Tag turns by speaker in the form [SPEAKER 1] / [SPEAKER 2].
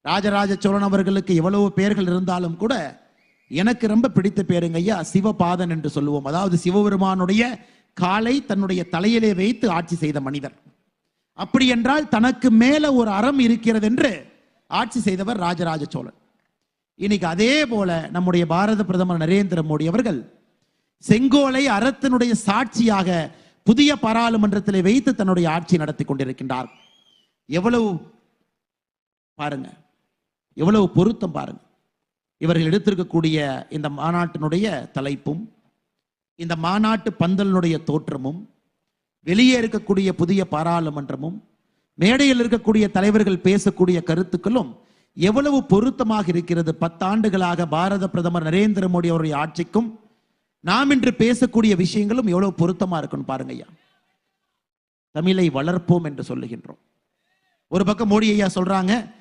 [SPEAKER 1] ராஜராஜ சோழன் அவர்களுக்கு எவ்வளவு பெயர்கள் இருந்தாலும் கூட எனக்கு ரொம்ப பிடித்த பேருங்க ஐயா சிவபாதன் என்று சொல்லுவோம். அதாவது சிவபெருமானுடைய காலை தன்னுடைய தலையிலே வைத்து ஆட்சி செய்த மனிதர். அப்படி என்றால் தனக்கு மேல ஒரு அறம் இருக்கிறது என்று ஆட்சி செய்தவர் ராஜராஜ சோழன். இன்னைக்கு அதே போல நம்முடைய பாரத பிரதமர் நரேந்திர மோடி அவர்கள் செங்கோலை அறத்தினுடைய சாட்சியாக புதிய பாராளுமன்றத்தில் வைத்து தன்னுடைய ஆட்சி நடத்தி கொண்டிருக்கின்றார். எவ்வளவு பாருங்க, எவ்வளவு பொருத்தம் பாருங்க. இவர்கள் எடுத்திருக்கக்கூடிய இந்த மாநாட்டினுடைய தலைப்பும் இந்த மாநாட்டு பந்தலினுடைய தோற்றமும் வெளியே இருக்கக்கூடிய புதிய பாராளுமன்றமும் மேடையில் இருக்கக்கூடிய தலைவர்கள் பேசக்கூடிய கருத்துக்களும் எவ்வளவு பொருத்தமாக இருக்கிறது. 10 ஆண்டுகளாக பாரத பிரதமர் நரேந்திர மோடி அவருடைய ஆட்சிக்கும் நாம் இன்று பேசக்கூடிய விஷயங்களும் எவ்வளவு பொருத்தமா இருக்குன்னு பாருங்க ஐயா. தமிழை வளர்ப்போம் என்று சொல்லுகின்றோம். ஒரு பக்கம் மோடி ஐயா சொல்றாங்க